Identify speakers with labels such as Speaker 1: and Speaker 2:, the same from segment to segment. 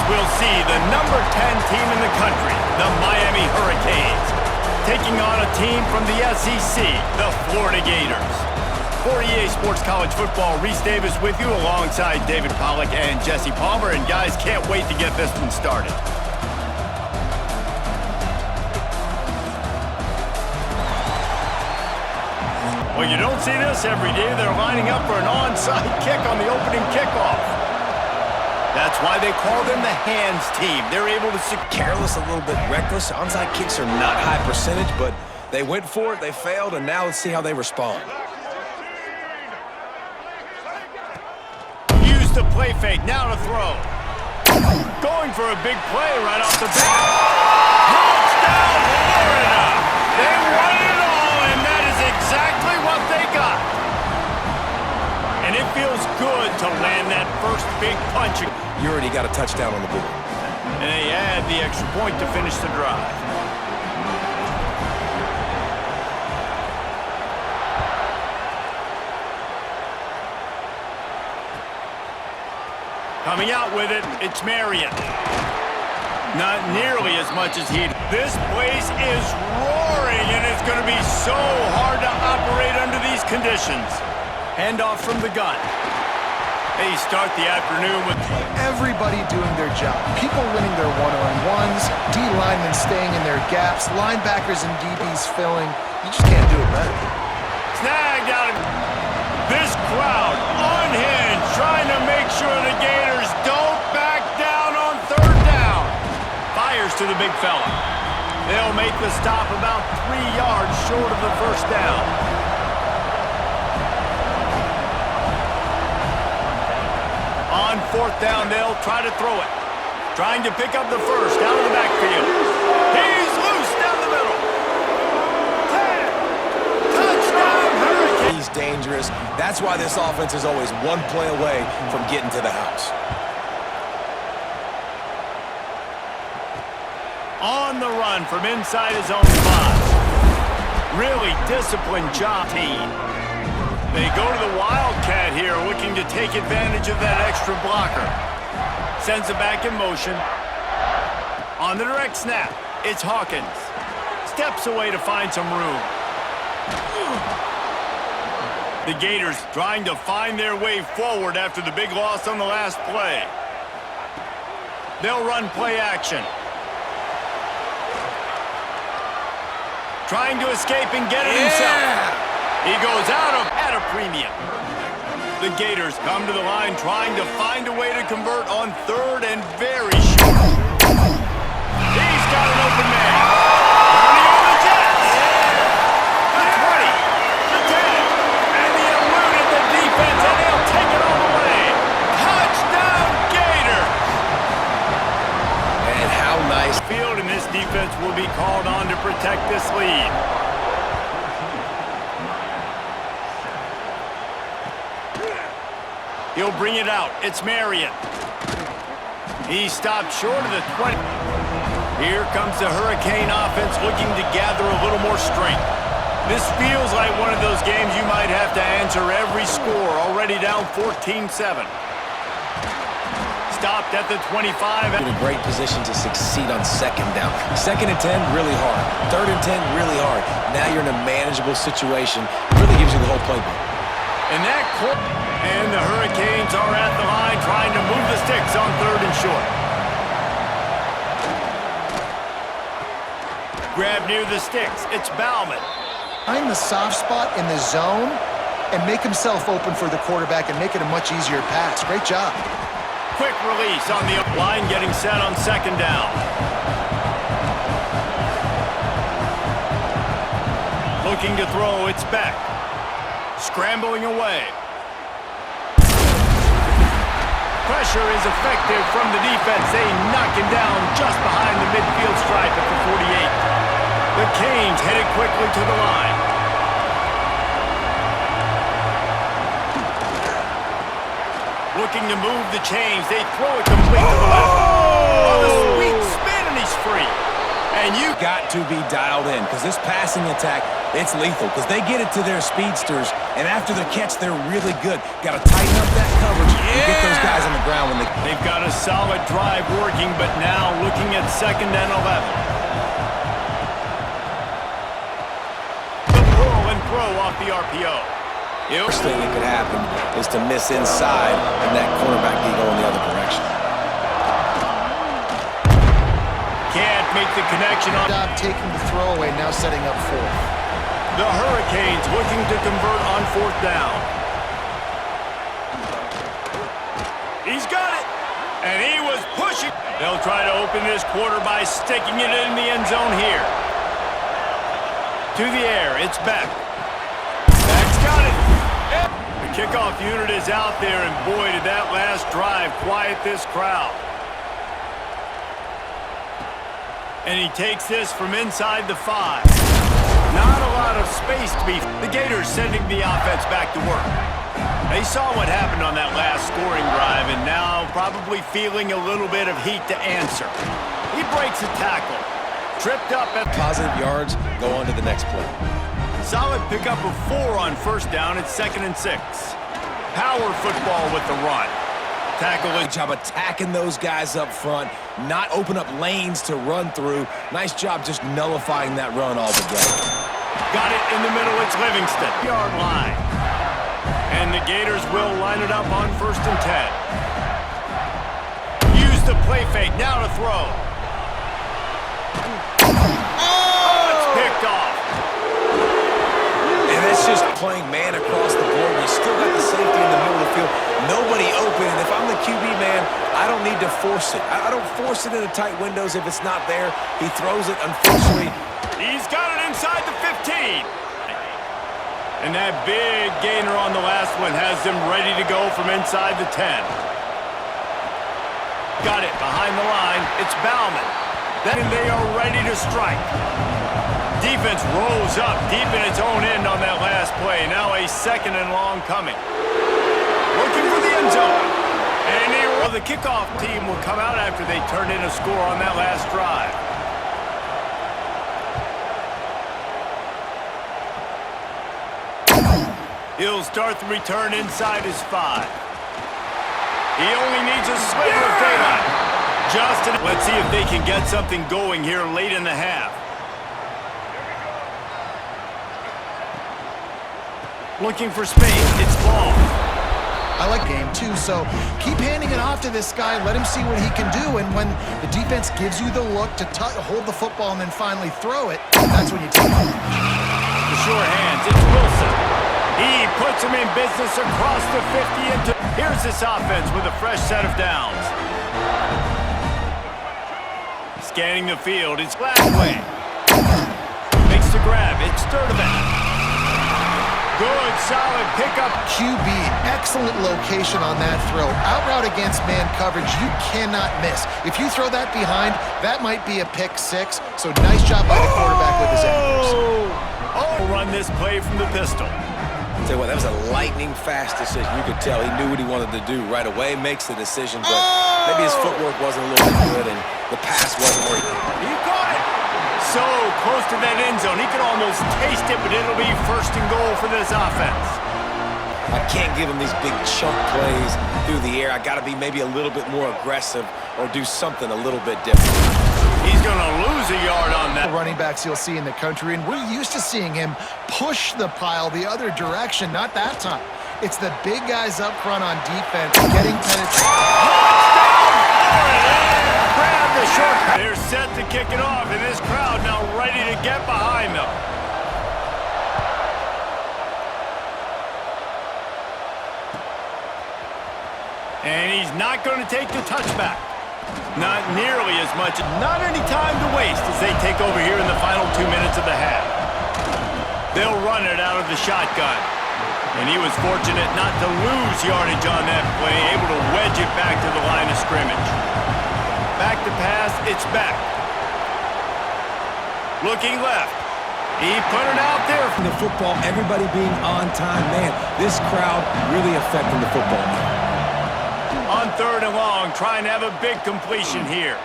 Speaker 1: we'll see the number 10 team in the country, the Miami Hurricanes, taking on a team from the SEC, the Florida Gators. For EA Sports College Football, Reese Davis with you alongside David Pollack and Jesse Palmer. And guys, can't wait to get this one started. Well, you don't see this every day. They're lining up for an onside kick on the opening kickoff. That's why they call them the hands team. They're able to
Speaker 2: careless, a little bit reckless. Onside kicks are not high percentage, but they went for it, they failed, and now let's see how they respond.
Speaker 1: Use the play fake, now to throw. Going for a big play right off the bat. Touchdown, Florida! They won it all, and that is exactly what they got. And it feels good to land that first big punch.
Speaker 2: You already got a touchdown on the board.
Speaker 1: And they add the extra point to finish the drive. Coming out with it, it's Marion. Not nearly as much as he. This place is roaring, and it's going to be so hard to operate under these conditions. Handoff from the gun. They start the afternoon with
Speaker 3: everybody doing their job. People winning their one-on-ones, D linemen staying in their gaps, linebackers and DBs filling. You just can't do it better.
Speaker 1: Snagged out. This crowd unhinged, trying to make sure the Gators don't back down on third down. Fires to the big fella. They'll make the stop about 3 yards short of the first down. On fourth down, they'll try to throw it. Trying to pick up the first out of the backfield. He's loose down the middle. 10. Touchdown, Hurricane.
Speaker 2: He's dangerous. That's why this offense is always one play away from getting to the house.
Speaker 1: On the run from inside his own spot. Really disciplined job, team. They go to the Wildcat here, looking to take advantage of that extra blocker. Sends it back in motion. On the direct snap, it's Hawkins. Steps away to find some room. The Gators trying to find their way forward after the big loss on the last play. They'll run play action. Trying to escape and get it himself. He goes out at a premium. The Gators come to the line trying to find a way to convert on third and very short. He's got an open man. Running on the Jets. The 20, the 10, and he eluded the defense, and they'll take it all the way. Touchdown, Gators.
Speaker 2: And how nice.
Speaker 1: Field, and this defense will be called on to protect this lead. He'll bring it out. It's Marion. He stopped short of the 20. Here comes the Hurricane offense looking to gather a little more strength. This feels like one of those games you might have to answer every score, already down 14-7. Stopped at the 25.
Speaker 2: In a great position to succeed on second down. Second and 10, really hard. Third and 10, really hard. Now you're in a manageable situation. Really gives you the whole playbook.
Speaker 1: And the Hurricanes are at the line trying to move the sticks on third and short. Grab near the sticks. It's Bauman.
Speaker 3: Find the soft spot in the zone and make himself open for the quarterback and make it a much easier pass. Great job.
Speaker 1: Quick release on the line, getting set on second down. Looking to throw, it's Beck. Scrambling away. Pressure is effective from the defense. They knock him down just behind the midfield stripe at the 48. The Canes headed quickly to the line. Looking to move the chains. They throw it complete to the left. Oh, the sweet spin, and he's free.
Speaker 2: And you got to be dialed in, because this passing attack, it's lethal, because they get it to their speedsters, and after the catch, they're really good. Got to tighten up that coverage and get those guys on the ground when they
Speaker 1: They've got a solid drive working, but now looking at 2nd and 11. The pull and throw off the RPO.
Speaker 2: The worst thing that could happen is to miss inside and that cornerback can go in the other direction.
Speaker 1: Can't make the connection on.
Speaker 3: Taking the throwaway, now setting up 4th.
Speaker 1: The Hurricanes looking to convert on 4th down. He's got it. And he was pushing. They'll try to open this quarter by sticking it in the end zone here. To the air, it's Beck. Beck's got it. The kickoff unit is out there, and boy, did that last drive quiet this crowd. And he takes this from inside the 5. Not a lot of space to be. The Gators sending the offense back to work. They saw what happened on that last scoring drive, and now probably feeling a little bit of heat to answer. He breaks a tackle. Tripped up at
Speaker 2: Positive yards, go on to the next play.
Speaker 1: solid pickup of 4 on 1st down. It's 2nd and 6. Power football with the run. Tackle
Speaker 2: Good job attacking those guys up front, not open up lanes to run through. Nice job just nullifying that run altogether.
Speaker 1: got it in the middle. It's Livingston. Yard line. And the Gators will line it up on 1st and 10. Use the play fake. Now to throw. Oh, it's picked off.
Speaker 2: And that's just playing man across the board. You still got the safety in the middle of the field. Nobody open. And if I'm the QB, man, I don't need to force it. I don't force it into tight windows if it's not there. He throws it, unfortunately.
Speaker 1: He's got it inside the 15. And that big gainer on the last one has them ready to go from inside the 10. Got it behind the line. It's Bauman. Then they are ready to strike. Defense rolls up deep in its own end on that last play. Now a 2nd and long coming. Looking for the end zone. And the kickoff team will come out after they turn in a score on that last drive. He'll start the return inside his 5. He only needs a sliver of daylight. Let's see if they can get something going here late in the half. Looking for space. It's ball.
Speaker 3: I like game too, so keep handing it off to this guy. Let him see what he can do, and when the defense gives you the look to hold the football and then finally throw it, that's when you take it.
Speaker 1: The sure hands. It's Wilson. He puts him in business across the 50 into. Here's this offense with a fresh set of downs. Scanning the field. It's Gladway. Makes the grab. It's Sturdivant. Good, solid pickup.
Speaker 3: QB, excellent location on that throw. Out route against man coverage, you cannot miss. If you throw that behind, that might be a pick 6. So nice job by the quarterback with his accuracy.
Speaker 1: Run this play from the pistol.
Speaker 2: Tell you what, that was a lightning-fast decision. You could tell he knew what he wanted to do right away, makes the decision, but maybe his footwork wasn't a little bit good, and the pass wasn't where
Speaker 1: he caught it. So close to that end zone. He could almost taste it, but it'll be 1st and goal for this offense.
Speaker 2: I can't give him these big chunk plays through the air. I got to be maybe a little bit more aggressive or do something a little bit different.
Speaker 1: He's going to lose a yard on that.
Speaker 3: Running backs you'll see in the country, and we're used to seeing him push the pile the other direction. Not that time. It's the big guys up front on defense getting penetration.
Speaker 1: Grab the short. They're set to kick it off, and this crowd now ready to get behind them. And he's not going to take the touchback. Not nearly as much. Not any time to waste as they take over here in the final 2 minutes of the half. They'll run it out of the shotgun. And he was fortunate not to lose yardage on that play, able to wedge it back to the line of scrimmage. Back to pass, it's back. Looking left. He put it out there.
Speaker 2: From the football, everybody being on time. Man, this crowd really affecting the football now.
Speaker 1: On 3rd and long, trying to have a big completion here.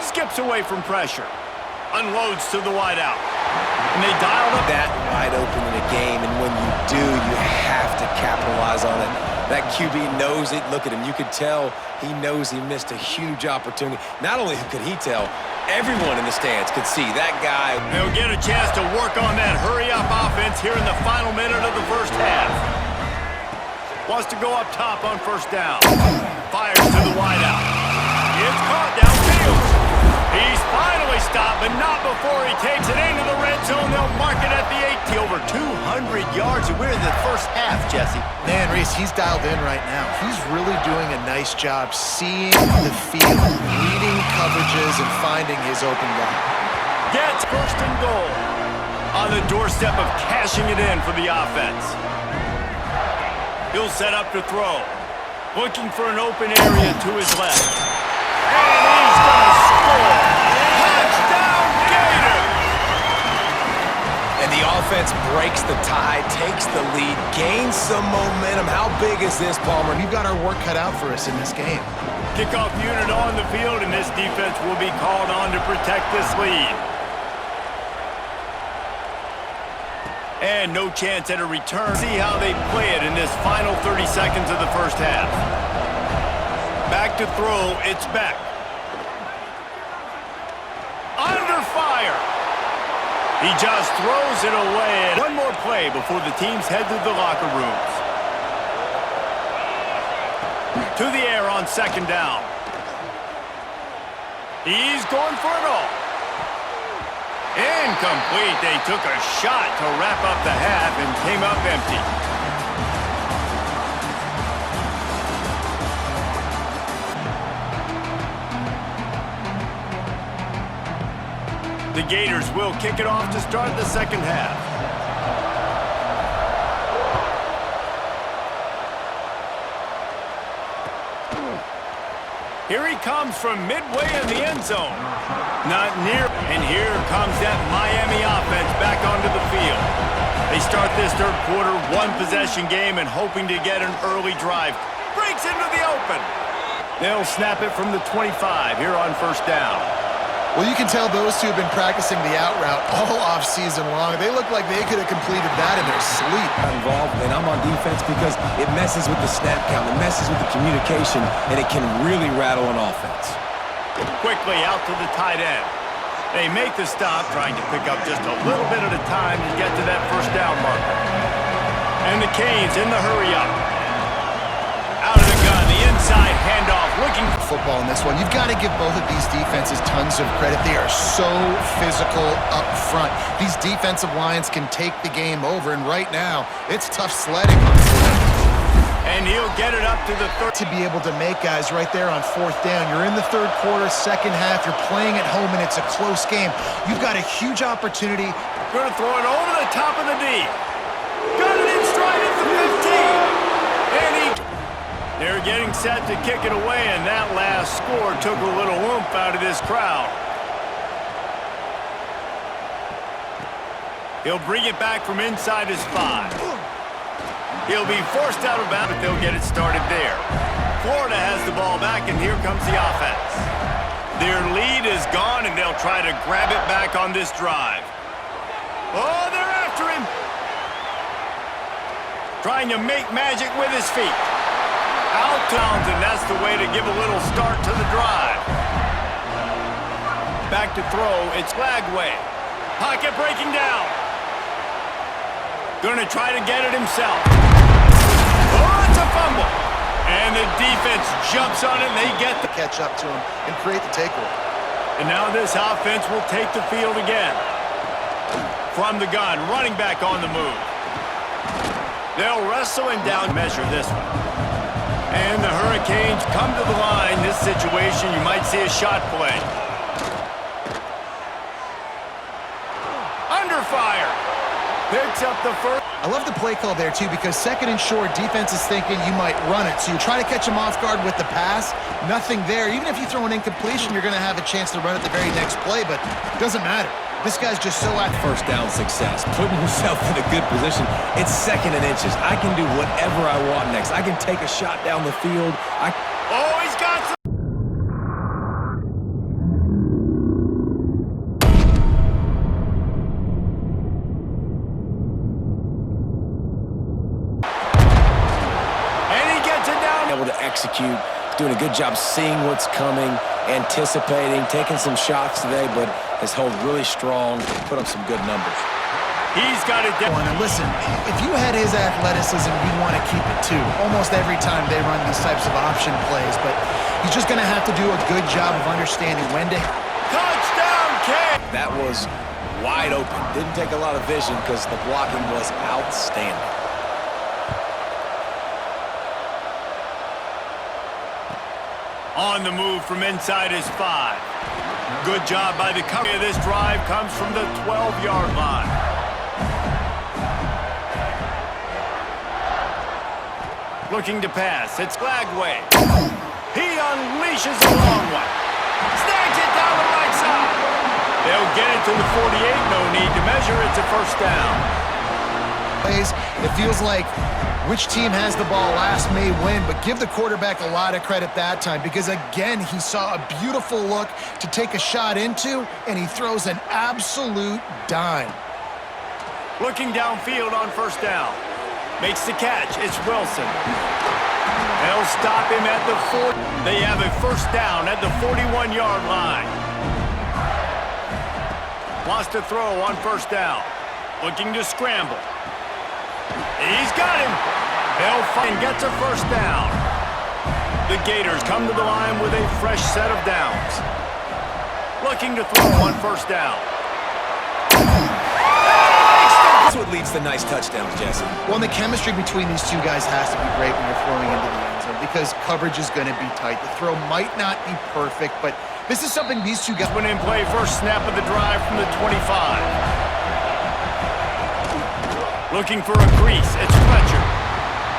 Speaker 1: Skips away from pressure. Unloads to the wideout. And they dialed up.
Speaker 2: That wide open in a game, and when you do, you have to capitalize on it. That QB knows it. Look at him. You could tell he knows he missed a huge opportunity. Not only could he tell, everyone in the stands could see that guy.
Speaker 1: They'll get a chance to work on that hurry-up offense here in the final minute of the first half. Wants to go up top on first down. Fires to the wideout. It's caught downfield. He's finally stopped, but not before he takes it into the red zone. They'll mark it at the 80. Over 200 yards, and we're in the first half, Jesse.
Speaker 3: Man, Reese, he's dialed in right now. He's really doing a nice job seeing the field, reading coverages, and finding his open guy.
Speaker 1: Gets first and goal on the doorstep of cashing it in for the offense. He'll set up to throw. Looking for an open area to his left. And he's going to score. Touchdown, Gator!
Speaker 2: And the offense breaks the tie, takes the lead, gains some momentum. How big is this, Palmer?
Speaker 3: We've got our work cut out for us in this game.
Speaker 1: Kickoff unit on the field, and this defense will be called on to protect this lead. And no chance at a return. See how they play it in this final 30 seconds of the first half. Back to throw, it's Beck. Under fire. He just throws it away. One more play before the teams head to the locker rooms. To the air on second down. He's going for it all. Incomplete. They took a shot to wrap up the half and came up empty. The Gators will kick it off to start the second half. Here he comes from midway in the end zone. Not near. And here comes that Miami offense back onto the field. They start this third quarter, one possession game and hoping to get an early drive. Breaks into the open. They'll snap it from the 25 here on first down.
Speaker 3: Well, you can tell those two have been practicing the out route all off-season long. They look like they could have completed that in their sleep.
Speaker 2: I'm involved, and I'm on defense because it messes with the snap count, it messes with the communication, and it can really rattle an offense.
Speaker 1: Quickly out to the tight end. They make the stop, trying to pick up just a little bit at a time to get to that first down marker. And the Canes in the hurry-up. Out of the gun, the inside handoff, looking for
Speaker 3: Football in this one. You've got to give both of these defenses tons of credit. They are so physical up front. These defensive lines can take the game over, and right now, it's tough sledding on them.
Speaker 1: And he'll get it up to the third.
Speaker 3: To be able to make guys right there on fourth down. You're in the third quarter, second half. You're playing at home, and it's a close game. You've got a huge opportunity.
Speaker 1: Going to throw it over the top of the D. Got it in stride at the 15. And they're getting set to kick it away, and that last score took a little oomph out of this crowd. He'll bring it back from inside his 5. He'll be forced out of bounds, but they'll get it started there. Florida has the ball back, and here comes the offense. Their lead is gone, and they'll try to grab it back on this drive. Oh, they're after him. Trying to make magic with his feet. Out and that's the way to give a little start to the drive. Back to throw, it's Lagway. Pocket breaking down. Gonna try to get it himself. Oh, it's a fumble. And the defense jumps on it, and they get the
Speaker 3: Catch up to him and create the takeaway.
Speaker 1: And now this offense will take the field again. From the gun, running back on the move. They'll wrestle him down, measure this one. And the Hurricanes come to the line. This situation, you might see a shot play. Under fire. Picks up the first.
Speaker 3: I love the play call there, too, because second and short, defense is thinking you might run it. So you try to catch him off guard with the pass. Nothing there. Even if you throw an incompletion, you're going to have a chance to run it the very next play, but it doesn't matter. This guy's just so athletic.
Speaker 2: First down success, putting himself in a good position. It's second and inches. I can do whatever I want next. I can take a shot down the field.
Speaker 1: Oh, he's got some. And he
Speaker 2: execute. Doing a good job seeing what's coming, anticipating, taking some shots today, but has held really strong, put up some good numbers.
Speaker 1: He's got it down.
Speaker 3: And listen, if you had his athleticism, you'd want to keep it too. Almost every time they run these types of option plays, but he's just going to have to do a good job of understanding when to...
Speaker 1: Touchdown, kick!
Speaker 2: That was wide open. Didn't take a lot of vision because the blocking was outstanding.
Speaker 1: On the move from inside his 5. Good job by the cover. This drive comes from the 12-yard line. Looking to pass. It's Lagway. He unleashes a long one. Snags it down the right side. They'll get it to the 48. No need to measure. It's a first down.
Speaker 3: It feels like which team has the ball last may win, but give the quarterback a lot of credit that time because, again, he saw a beautiful look to take a shot into, and he throws an absolute dime.
Speaker 1: Looking downfield on first down. Makes the catch. It's Wilson. They'll stop him at the 40. They have a first down at the 41-yard line. Wants to throw on first down. Looking to scramble. He's got him. He'll find gets a first down. The Gators come to the line with a fresh set of downs. Looking to throw on first down.
Speaker 2: That's what leads to nice touchdowns, Jesse.
Speaker 3: Well, the chemistry between these two guys has to be great when you're throwing into the end zone because coverage is going to be tight. The throw might not be perfect, but this is something these two guys...
Speaker 1: Went in play first snap of the drive from the 25. Looking for a crease. It's Fletcher.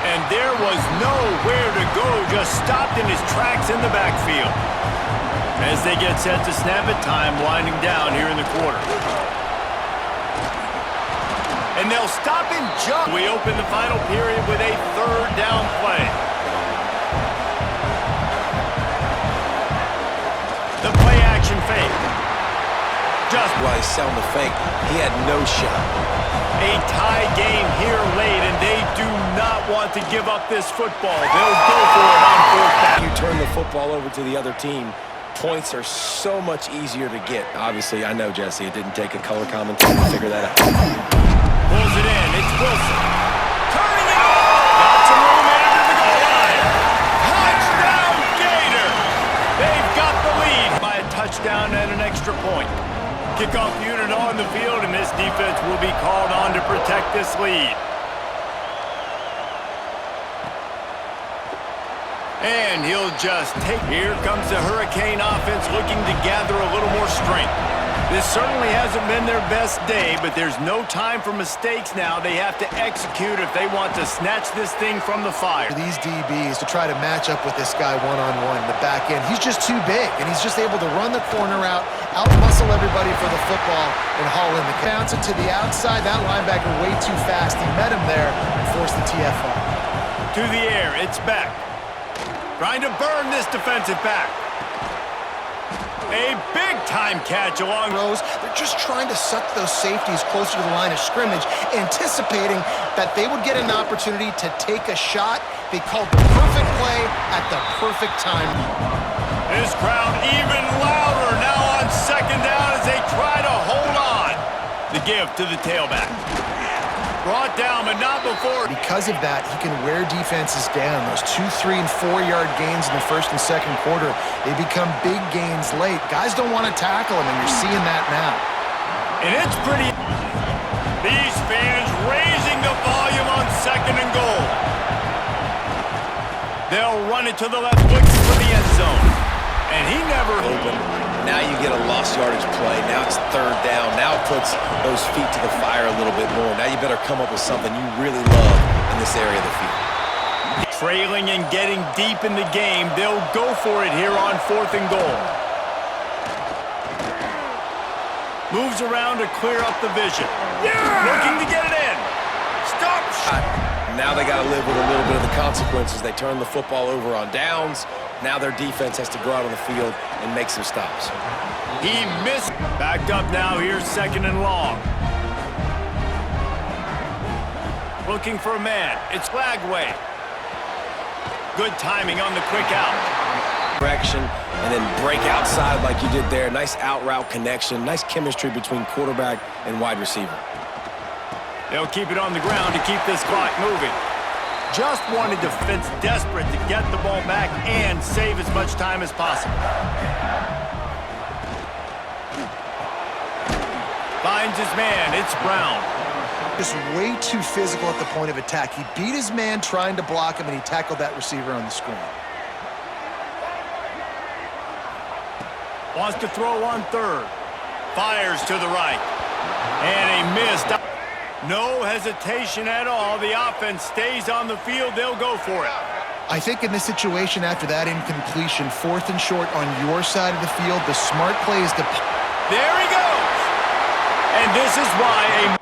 Speaker 1: And there was nowhere to go. Just stopped in his tracks in the backfield. As they get set to snap it, time winding down here in the quarter. And they'll stop and jump. We open the final period with a third down play. The play action fake. Just
Speaker 2: while he's selling the fake, he had no shot.
Speaker 1: A tie game here late, and they do not want to give up this football. They'll go for it on fourth down.
Speaker 2: You turn the football over to the other team, points are so much easier to get. Obviously, I know, Jesse, it didn't take a color commentator to figure that out.
Speaker 1: Pulls it in. It's Wilson. Turning it on. Got some room into the goal line. Touchdown, Gator. They've got the lead by a touchdown and an extra point. Kickoff unit on the field, and this defense will be called on to protect this lead. And he'll just take... Here comes the Hurricane offense looking to gather a little more strength. This certainly hasn't been their best day, but there's no time for mistakes now. They have to execute if they want to snatch this thing from the fire.
Speaker 3: These DBs to try to match up with this guy one-on-one in the back end. He's just too big, and he's just able to run the corner out, out-muscle everybody for the football, and haul in the bounce it to the outside. That linebacker way too fast. He met him there and forced the TFO.
Speaker 1: To the air, it's back. Trying to burn this defensive back. A big-time catch along
Speaker 3: throws. They're just trying to suck those safeties closer to the line of scrimmage, anticipating that they would get an opportunity to take a shot. They called the perfect play at the perfect time.
Speaker 1: This crowd even louder now on second down as they try to hold on. The give to the tailback. Brought down, but not before.
Speaker 3: Because of that, he can wear defenses down. Those 2-, 3-, and 4-yard gains in the first and second quarter, they become big gains late. Guys don't want to tackle him, and you're seeing that now.
Speaker 1: And it's pretty... These fans raising the volume on second and goal. They'll run it to the left, looking for the end zone. And he never...
Speaker 2: Open. Now you get a lost yardage play. Now it's third down. Now it puts those feet to the fire a little bit more. Now you better come up with something you really love in this area of the field.
Speaker 1: Trailing and getting deep in the game, they'll go for it here on fourth and goal. Moves around to clear up the vision. Yeah! Looking to get it in. Stop.
Speaker 2: Now they got to live with a little bit of the consequences. They turn the football over on downs. Now their defense has to go out on the field and make some stops.
Speaker 1: He missed. Backed up now. Here's second and long. Looking for a man. It's Lagway. Good timing on the quick out.
Speaker 2: Direction and then break outside like you did there. Nice out route connection. Nice chemistry between quarterback and wide receiver.
Speaker 1: They'll keep it on the ground to keep this clock moving. Just wanted defense desperate to get the ball back and save as much time as possible. Finds his man. It's Brown.
Speaker 3: Just way too physical at the point of attack. He beat his man trying to block him, and he tackled that receiver on the screen.
Speaker 1: Wants to throw on third. Fires to the right. And he missed. No hesitation at all. The offense stays on the field. They'll go for it.
Speaker 3: I think in this situation, after that incompletion, 4th and short on your side of the field, the smart play is to...
Speaker 1: There he goes. And this is why a